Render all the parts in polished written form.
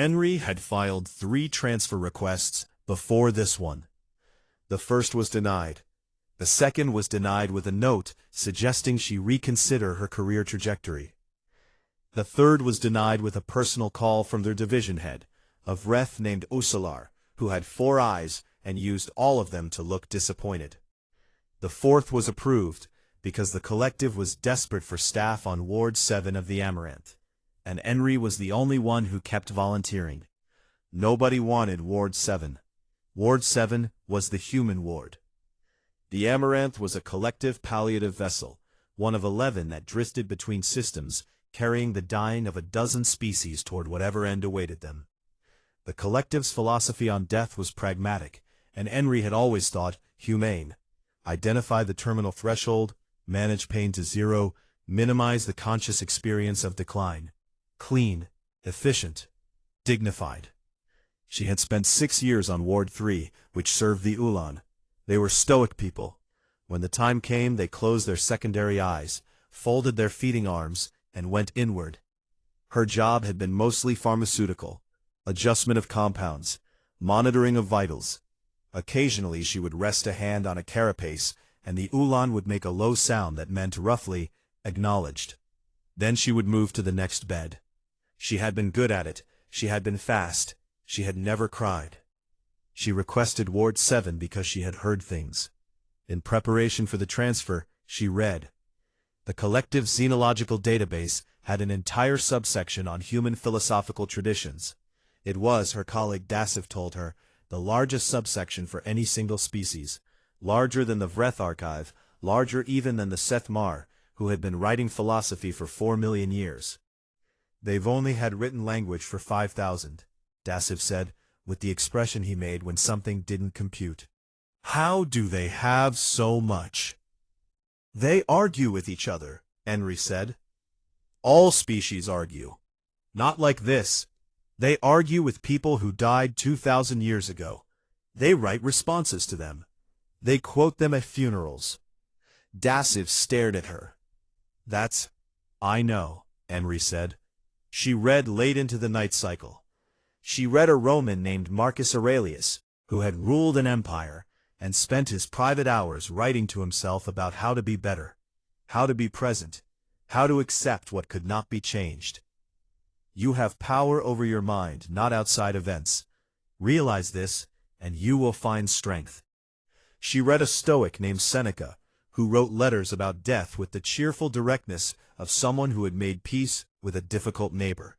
Enri had filed 3 transfer requests before this one. The first was denied. The second was denied with a note suggesting she reconsider her career trajectory. The third was denied with a personal call from their division head, a Vreth named Usalar, who had 4 eyes and used all of them to look disappointed. The fourth was approved because the collective was desperate for staff on Ward 7 of the Amaranth, and Enri was the only one who kept volunteering. Nobody wanted Ward 7. Ward 7 was the human ward. The Amaranth was a collective palliative vessel, one of 11 that drifted between systems, carrying the dying of a dozen species toward whatever end awaited them. The collective's philosophy on death was pragmatic, and Enri had always thought humane. Identify the terminal threshold, manage pain to 0, minimize the conscious experience of decline. Clean, efficient, dignified. She had spent 6 years on Ward 3, which served the Ulan. They were stoic people. When the time came, they closed their secondary eyes, folded their feeding arms, and went inward. Her job had been mostly pharmaceutical, adjustment of compounds, monitoring of vitals. Occasionally she would rest a hand on a carapace, and the Ulan would make a low sound that meant roughly, acknowledged. Then she would move to the next bed. She had been good at it, she had been fast, she had never cried. She requested Ward 7 because she had heard things. In preparation for the transfer, she read. The collective xenological database had an entire subsection on human philosophical traditions. It was, her colleague Dassif told her, the largest subsection for any single species, larger than the Vreth archive, larger even than the Seth Mar, who had been writing philosophy for 4 million years. They've only had written language for 5,000, Dassif said, with the expression he made when something didn't compute. How do they have so much? They argue with each other, Enri said. All species argue. Not like this. They argue with people who died 2,000 years ago. They write responses to them. They quote them at funerals. Dassif stared at her. I know, Enri said. She read late into the night cycle. She read a Roman named Marcus Aurelius, who had ruled an empire, and spent his private hours writing to himself about how to be better, how to be present, how to accept what could not be changed. You have power over your mind, not outside events. Realize this, and you will find strength. She read a Stoic named Seneca, who wrote letters about death with the cheerful directness of someone who had made peace with a difficult neighbor.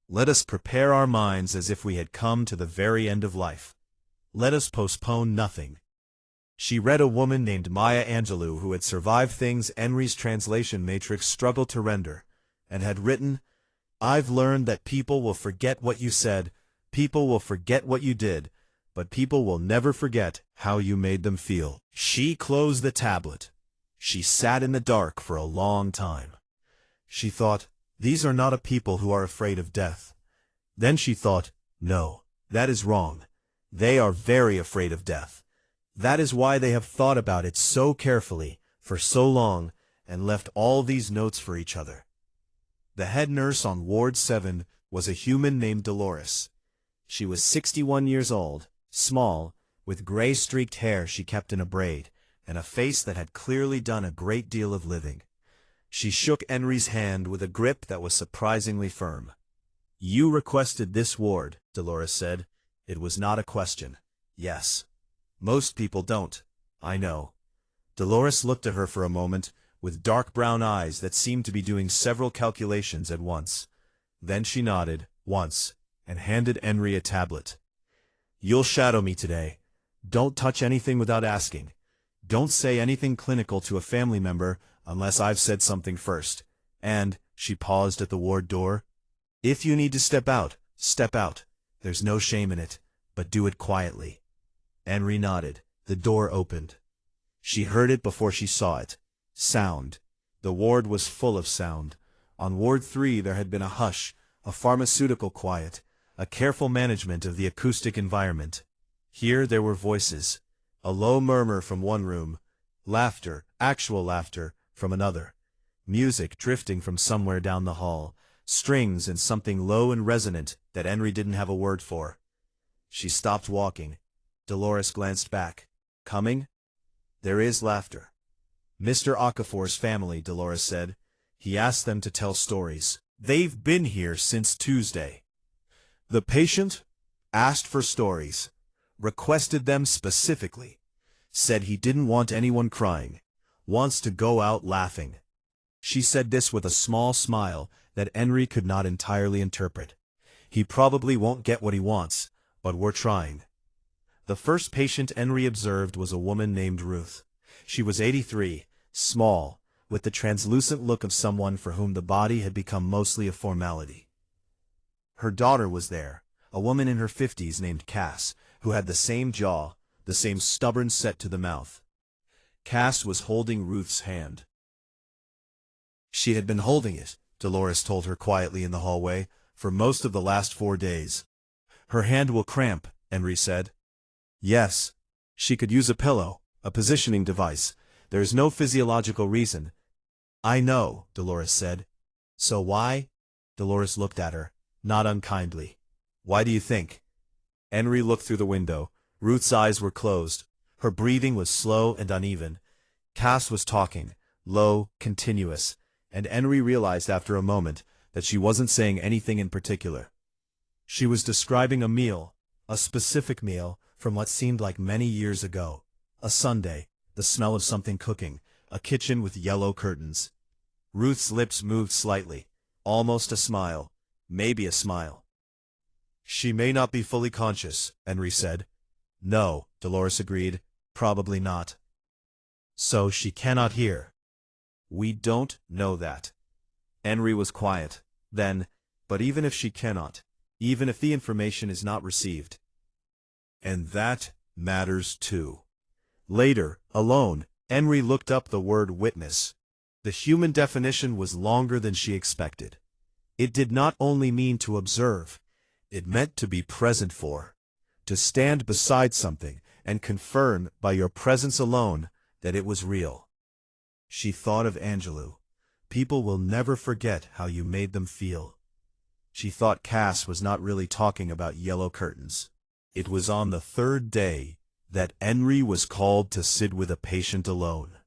Let us prepare our minds as if we had come to the very end of life. Let us postpone nothing. She read a woman named Maya Angelou who had survived things Enri's translation matrix struggled to render, and had written, I've learned that people will forget what you said, people will forget what you did, but people will never forget how you made them feel. She closed the tablet. She sat in the dark for a long time. She thought, these are not a people who are afraid of death. Then she thought, no, that is wrong. They are very afraid of death. That is why they have thought about it so carefully, for so long, and left all these notes for each other. The head nurse on Ward 7 was a human named Dolores. She was 61 years old, small, with gray-streaked hair she kept in a braid, and a face that had clearly done a great deal of living. She shook Enri's hand with a grip that was surprisingly firm. You requested this ward, Dolores said. It was not a question. Yes. Most people don't. I know. Dolores looked at her for a moment, with dark brown eyes that seemed to be doing several calculations at once. Then she nodded, once, and handed Enri a tablet. You'll shadow me today. Don't touch anything without asking. Don't say anything clinical to a family member unless I've said something first. And, she paused at the ward door, if you need to step out, step out. There's no shame in it, but do it quietly. Enri nodded. The door opened. She heard it before she saw it. Sound. The ward was full of sound. On Ward 3 there had been a hush, a pharmaceutical quiet, a careful management of the acoustic environment. Here there were voices. A low murmur from one room. Laughter, actual laughter, from another. Music drifting from somewhere down the hall. strings and something low and resonant that Enri didn't have a word for. She stopped walking. Dolores glanced back. Coming? There is laughter. Mr. Okafor's family, Dolores said. He asked them to tell stories. They've been here since Tuesday. The patient asked for stories, requested them specifically, said he didn't want anyone crying, wants to go out laughing. She said this with a small smile that Enri could not entirely interpret. He probably won't get what he wants, but we're trying. The first patient Enri observed was a woman named Ruth. She was 83, small, with the translucent look of someone for whom the body had become mostly a formality. Her daughter was there, a woman in her 50s named Cass, who had the same jaw, the same stubborn set to the mouth. Cass was holding Ruth's hand. She had been holding it, Dolores told her quietly in the hallway, for most of the last 4 days. Her hand will cramp, Enri said. Yes. She could use a pillow, a positioning device. There's no physiological reason. I know, Dolores said. So why? Dolores looked at her, not unkindly. Why do you think? Enri looked through the window. Ruth's eyes were closed. Her breathing was slow and uneven. Cass was talking, low, continuous, and Enri realized after a moment that she wasn't saying anything in particular. She was describing a meal, a specific meal, from what seemed like many years ago. A Sunday, the smell of something cooking, a kitchen with yellow curtains. Ruth's lips moved slightly, almost a smile, maybe a smile. She may not be fully conscious, Enri said. No, Dolores agreed, probably not. So she cannot hear. We don't know that. Enri was quiet. Then, but even if she cannot, even if the information is not received. And that matters too. Later, alone, Enri looked up the word witness. The human definition was longer than she expected. It did not only mean to observe, it meant to be present for, to stand beside something and confirm by your presence alone that it was real. She thought of Angelou. People will never forget how you made them feel. She thought Cass was not really talking about yellow curtains. It was on the 3rd day that Enri was called to sit with a patient alone.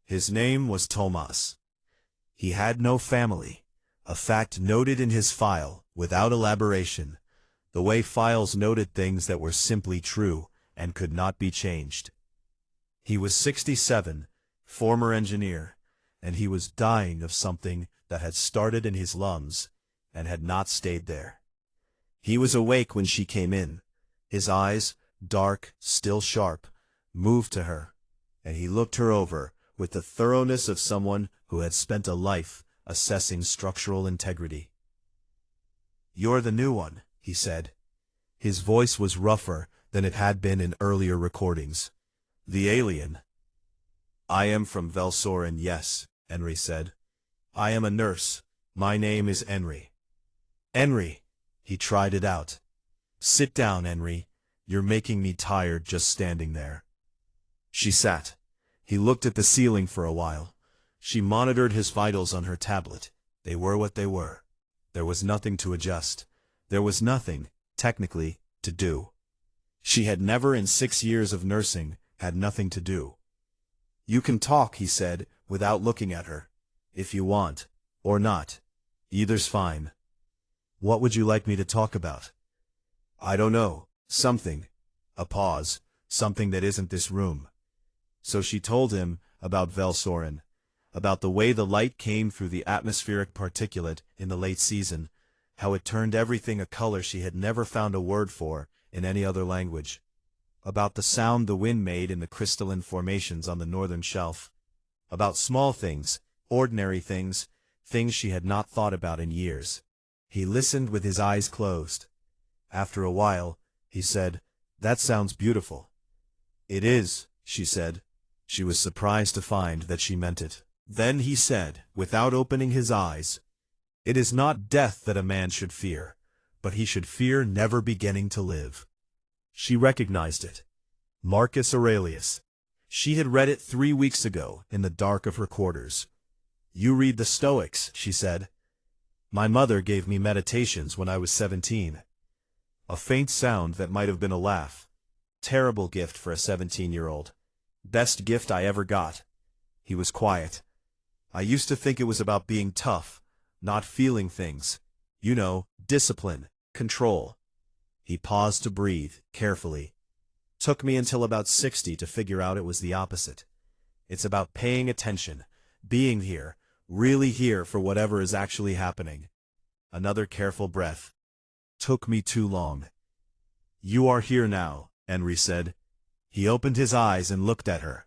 His name was Tomas. He had no family, a fact noted in his file, without elaboration, the way files noted things that were simply true and could not be changed. He was 67, former engineer, and he was dying of something that had started in his lungs and had not stayed there. He was awake when she came in. His eyes, dark, still sharp, moved to her, and he looked her over with the thoroughness of someone who had spent a life assessing structural integrity. You're the new one, he said. His voice was rougher than it had been in earlier recordings. The alien. I am from Velsoren, yes, Enri said. I am a nurse. My name is Enri. Enri. He tried it out. Sit down, Enri. You're making me tired just standing there. She sat. He looked at the ceiling for a while. She monitored his vitals on her tablet. They were what they were. There was nothing to adjust. There was nothing, technically, to do. She had never in 6 years of nursing had nothing to do. You can talk, he said, without looking at her. If you want. Or not. Either's fine. What would you like me to talk about? I don't know. Something. A pause. Something that isn't this room. So she told him about Velsoren, about the way the light came through the atmospheric particulate in the late season, how it turned everything a color she had never found a word for in any other language, about the sound the wind made in the crystalline formations on the northern shelf, about small things, ordinary things, things she had not thought about in years. He listened with his eyes closed. After a while, he said, "That sounds beautiful." "It is," she said. She was surprised to find that she meant it. Then he said, without opening his eyes, "It is not death that a man should fear, but he should fear never beginning to live." She recognized it. Marcus Aurelius. She had read it 3 weeks ago in the dark of her quarters. "You read the Stoics," she said. My mother gave me meditations when I was 17. A faint sound that might have been a laugh. Terrible gift for a 17-year-old. Best gift I ever got. He was quiet. I used to think it was about being tough, not feeling things. You know, discipline, control. He paused to breathe, carefully. Took me until about 60 to figure out it was the opposite. It's about paying attention, being here, really here for whatever is actually happening. Another careful breath. Took me too long. You are here now, Enri said. He opened his eyes and looked at her.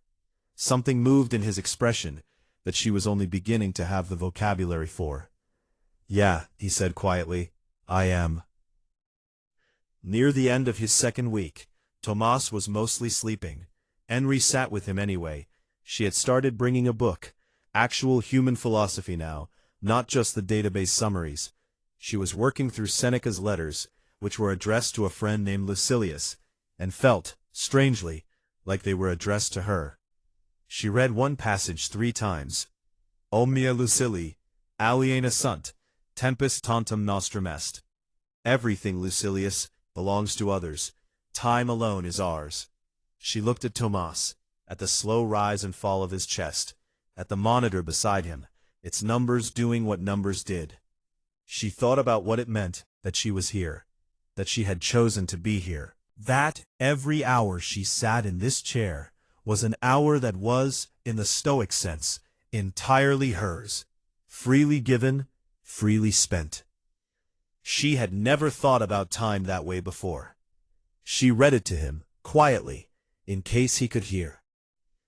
Something moved in his expression that she was only beginning to have the vocabulary for. Yeah, he said quietly, I am. Near the end of his second week, Tomas was mostly sleeping. Enri sat with him anyway. She had started bringing a book, actual human philosophy now, not just the database summaries. She was working through Seneca's letters, which were addressed to a friend named Lucilius, and felt, strangely, like they were addressed to her. She read one passage 3 times. Omnia Lucilii, aliena sunt, tempus tantum nostrum est. Everything, Lucilius, belongs to others. Time alone is ours. She looked at Tomas, at the slow rise and fall of his chest, at the monitor beside him, its numbers doing what numbers did. She thought about what it meant that she was here, that she had chosen to be here, that every hour she sat in this chair was an hour that was, in the Stoic sense, entirely hers, freely given, freely spent. She had never thought about time that way before. She read it to him, quietly, in case he could hear.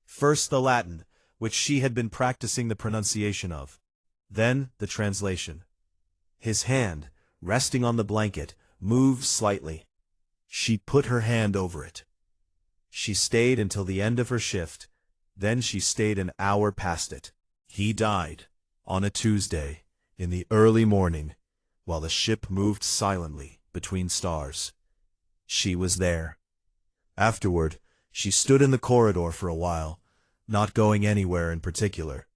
First the Latin, which she had been practicing the pronunciation of. Then the translation. His hand, resting on the blanket, moved slightly. She put her hand over it. She stayed until the end of her shift. Then she stayed an hour past it. He died, on a Tuesday, in the early morning, while the ship moved silently between stars. She was there. Afterward, she stood in the corridor for a while, not going anywhere in particular.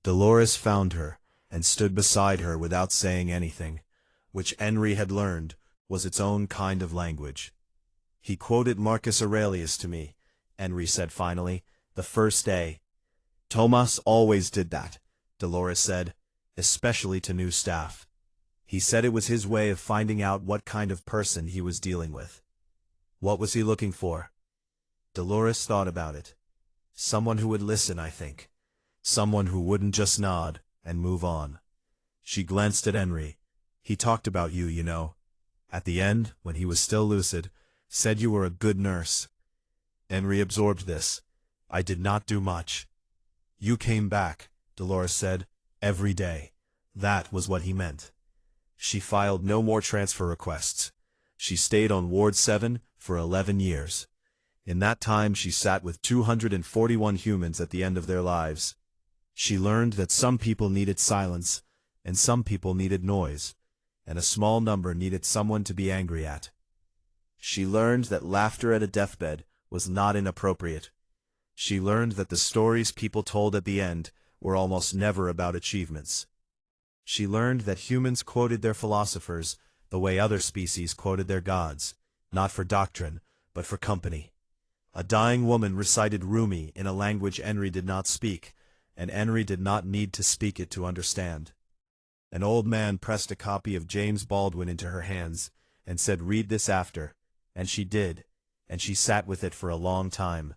Dolores found her and stood beside her without saying anything, which Enri had learned was its own kind of language. He quoted Marcus Aurelius to me, Enri said finally, the first day. Tomas always did that, Dolores said, especially to new staff. He said it was his way of finding out what kind of person he was dealing with. What was he looking for? Dolores thought about it. Someone who would listen, I think. Someone who wouldn't just nod and move on. She glanced at Enri. He talked about you, you know. At the end, when he was still lucid, said you were a good nurse. Enri absorbed this. I did not do much. You came back, Dolores said, every day. That was what he meant. She filed no more transfer requests. She stayed on Ward 7 for 11 years. In that time she sat with 241 humans at the end of their lives. She learned that some people needed silence, and some people needed noise, and a small number needed someone to be angry at. She learned that laughter at a deathbed was not inappropriate. She learned that the stories people told at the end were almost never about achievements. She learned that humans quoted their philosophers the way other species quoted their gods, not for doctrine, but for company. A dying woman recited Rumi in a language Enri did not speak, and Enri did not need to speak it to understand. An old man pressed a copy of James Baldwin into her hands, and said, "Read this after," and she did, and she sat with it for a long time.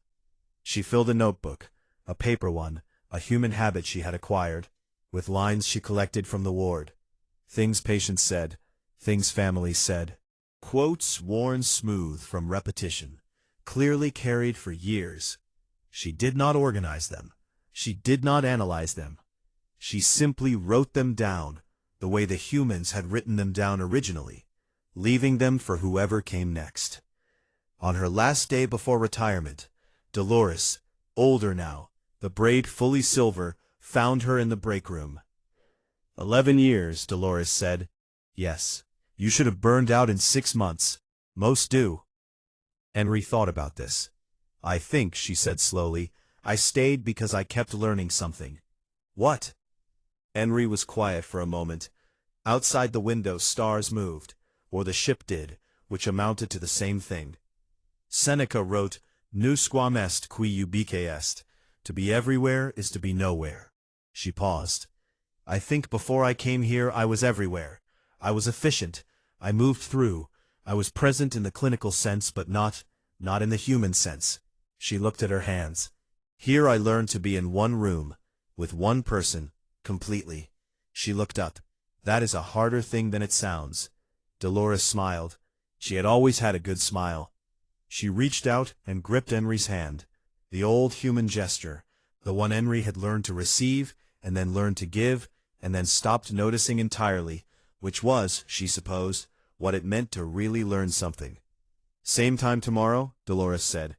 She filled a notebook, a paper one, a human habit she had acquired, with lines she collected from the ward. Things patients said, things families said. Quotes worn smooth from repetition, clearly carried for years. She did not organize them. She did not analyze them. She simply wrote them down, the way the humans had written them down originally, leaving them for whoever came next. On her last day before retirement, Dolores, older now, the braid fully silver, found her in the break room. 11 years, Dolores said. Yes, you should have burned out in 6 months. Most do. Enri thought about this. I think, she said slowly, I stayed because I kept learning something. What? Enri was quiet for a moment. Outside the window stars moved, or the ship did, which amounted to the same thing. Seneca wrote, Nous quam est qui ubique est. To be everywhere is to be nowhere. She paused. I think before I came here I was everywhere. I was efficient. I moved through. I was present in the clinical sense but not in the human sense. She looked at her hands. Here I learned to be in one room, with one person, completely. She looked up. That is a harder thing than it sounds. Dolores smiled. She had always had a good smile. She reached out and gripped Enri's hand. The old human gesture, the one Enri had learned to receive, and then learned to give, and then stopped noticing entirely, which was, she supposed, what it meant to really learn something. Same time tomorrow, Dolores said.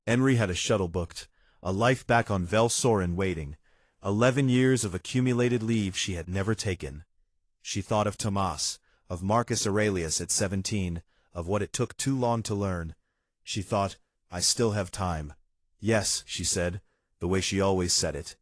Enri had a shuttle booked, a life back on Velsorin waiting, 11 years of accumulated leave she had never taken. She thought of Tomas, of Marcus Aurelius at 17, of what it took too long to learn. She thought, I still have time. Yes, she said, the way she always said it.